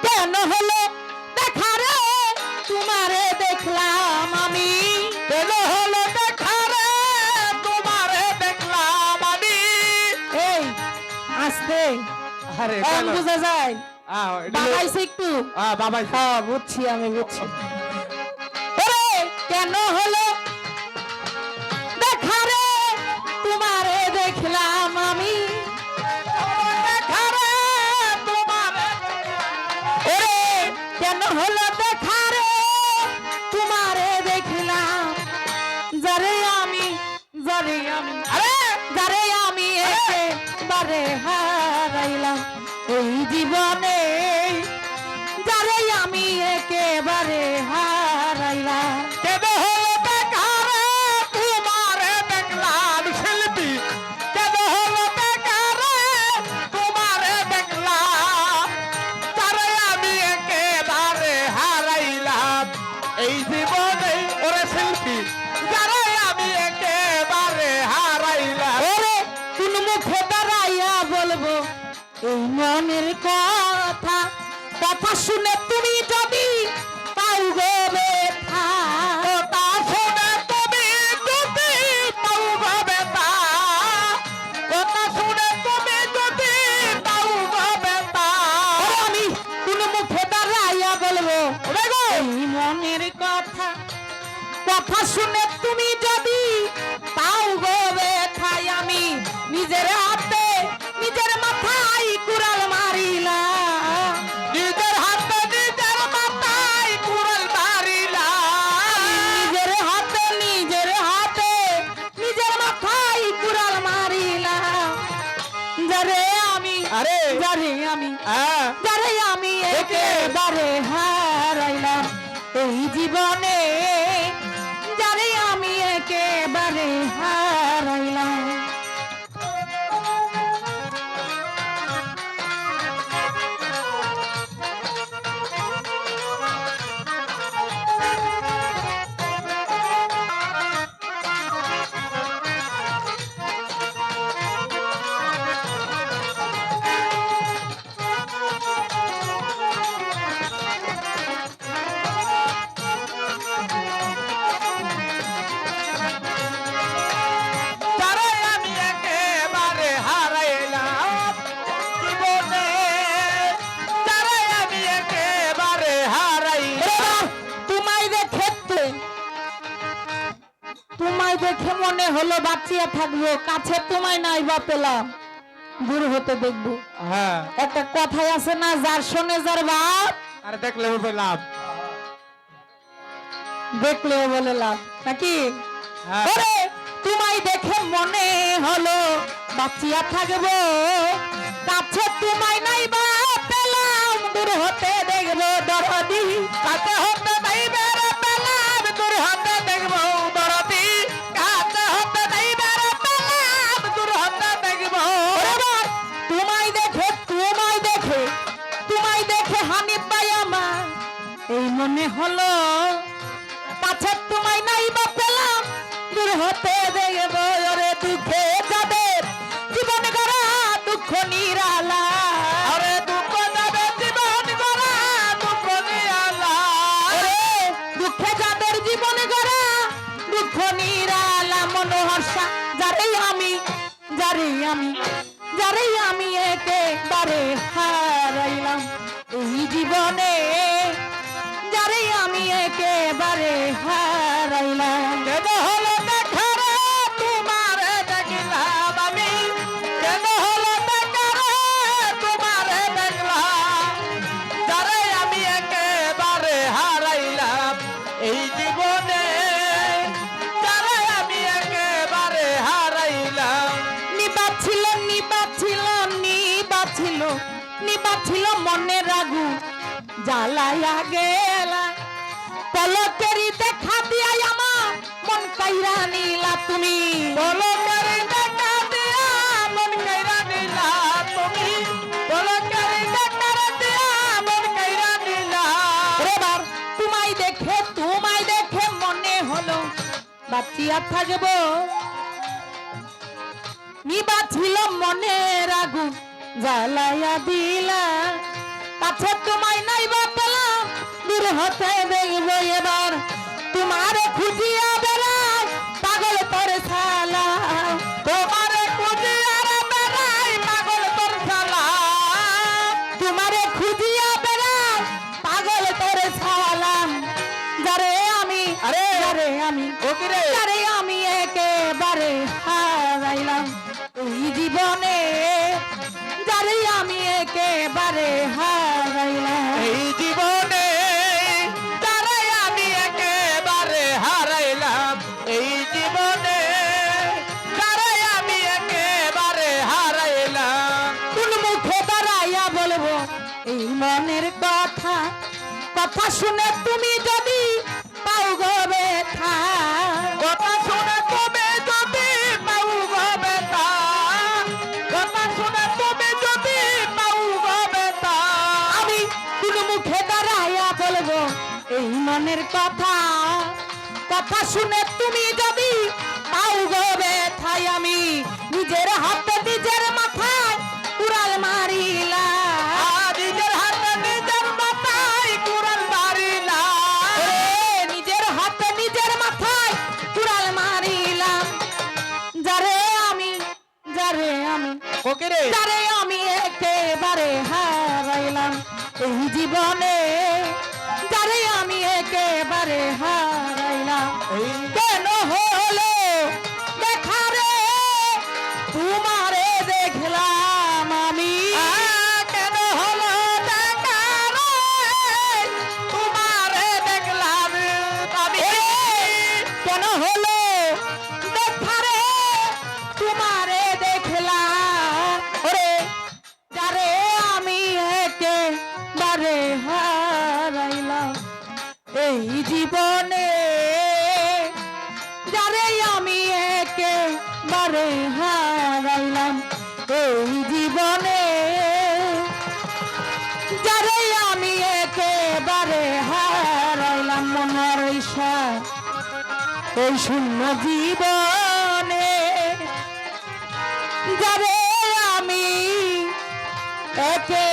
কেন হলো দেখা রে তোমারে দেখলাম আমি, কেন হলো দেখা রে তোমারে দেখলাম আমি। এই আস্তে আরে কম বোঝা যায়, বাবাইছে একটু বাবা হ্যাঁ বুঝছি আমি বুঝছি। ওরে কেন হলো দেখা রে তোমারে দেখলাম আমি, দেখা রে তোমারে। ওরে কেন হলো দেখা রে তোমারে দেখলাম, যারে আমি আরে যারে আমি একেবারে হারাইলাম এই জীবনে, যারে আমি একেবারে হারাইলাম। কেন হলো দেখা রে তোমারে দেখলাম শিল্পী। কেন হলো দেখা রে তোমারে দেখলাম, তারে আমি একেবারে হারাইলাম এই জীবনে। ওরে শিল্পী যারে আমি একেবারে হারাইলাম। ওরে কোন মুখে দাঁড়াইয়া বলবো এই মনের কথা, কথা শুনে তুমি যদি পাও গো ব্যথা, কথা শুনে তুমি যদি পাও গো ব্যথা, কথা শুনে তুমি যদি পাও গো ব্যথা। ওরে আমি কোন মুখে দাঁড়াইয়া বলবো ওরে গো এই মনের কথা, কথা শুনে তুমি যদি পাও গো ব্যথায় আমি নিজের হাতে নিজের মাথায় কুড়াল মারিলাম, নিজের হাতে নিজের মাথায় কুড়াল মারিলাম। নিজের হাতে নিজের মাথায় কুড়াল মারিলাম, যারে আমি আরে হ্যাঁ যারে আমি একেবারে হারাইলাম এই জীবনে, যারে আমি একেবারে হারাইলাম। তারে আমি একেবারে হারাইলাম জীবনে, তারে আমি একেবারে হারাইলাম। তোমায় দেখে মনে হলো বাঁচিয়ে থাকবো, কাছে তোমায় নাই বা পেলাম দূর হতে দেখবো। হ্যাঁ একটা কথাই আছে না, যার শোনে যার বাপ আরে দেখলে হবে লাভ। দেখলে বলে লাভ নাকি। হ্যাঁ ওরে তোমায় দেখে মনে হলো বাঁচিয়া থাকবো, কাছে তোমায় নাই বা পেলাম দূর হতে দেখবো দরদি, কাছে হতে যাইবে রে পেলাম দূর হতে দেখবো দরদি, কাছে হতে যাইবে রে পেলাম দূর হতে দেখবো। তোমায় দেখে হানিফ ভাই আমার এই মনে হলো, কাছে তোমায় নাই বা পেলাম দূর হতে দেখবো। ওরে দুঃখে যাদের জীবন গড়া দুঃখ নিরালা, আরে দুঃখ যাবে জীবন গড়া দুঃখ নিয়ালা। ওরে দুঃখে যাদের জীবন গড়া দুঃখ নিরালা, মনোহর্ষা যারে আমি একেবারে হারাইলাম এই জীবনে, যারে আমি একেবারে হারাইলাম। কেন হলো দেখা রে তোমারে দেখলাম আমি, কেন হলো দেখা রে তোমারে দেখলাম, যারে আমি একেবারে হারাইলাম এই জীবনে, যারে আমি একেবারে হারাইলাম। নিবাছিল মনের আগুন জ্বালায়া গেলা, পলকেরই দেখা দিয়া আমার মন কাইরা নিলা তুমি, পলকের দেখা দিয়া মন কাইরা নিলা তুমি, পলকের দেখা দিয়া মন কাইরা নিলা। এবার তোমায় দেখে মনে হলো বাঁচিয়া থাকবো, নিবাছিল মনের আগুন জ্বালায়া দিলা, কাছে তোমায় নাই হতে দেখব এবার তোমার খুঁজিয়া বেড়াই পাগল তোর শালা তোমারে খুঁজিয়ার বেড়াই পাগল তোর শালা তোমারে খুঁজিয়া বেড়াই পাগল তোর শালা যারে আমি আরে! যারে আমি ও কি রে যারে আমি একেবারে হারাইলাম এই জীবনে যারে আমি একেবারে হারাইলাম এই জীবনে তারে আমি একেবারে হারাইলাম এই জীবনে তারে আমি একেবারে হারাইলাম কোন মুখে দাঁড়াইয়া বলবো এই মনের কথা কথা শুনে তুমি যদি পাও গো ব্যথা কথা শুনে তুমি যদি পাও গো বেতা কথা শুনে তুমি যদি পাও গো বেতা আমি কোন মুখে দাঁড়াইয়া বলবো এই মনের কথা কথা শুনে তুমি যদি পাও গো ব্যথায় আমি নিজের হাতে নিজের মাথায় উড়াল মারিলাম নিজের হাতে নিজের মাথায় কুড়াল মারিলাম নিজের হাতে নিজের মাথায় কুড়াল মারিলাম যারে আমি ওকে রে যারে আমি একেবারে হারাইলাম এই জীবনে যারে আমি একেবারে হারাইলাম এই কেন হলো দেখা রে তোমারে দেখলাম আমি কেন হলো দেখা রে তোমারে দেখলাম আমি কেন হলো দেখা রে তোমারে দেখলাম ওরে যারে আমি একেবারে হারাইলাম এই জীবনে যারে আমি একেবারে হারাইলাম এই জীবনে যারে আমি একেবারে হারাইলাম মনের ঈশা এই শূন্য জীবনে যারে আমি একে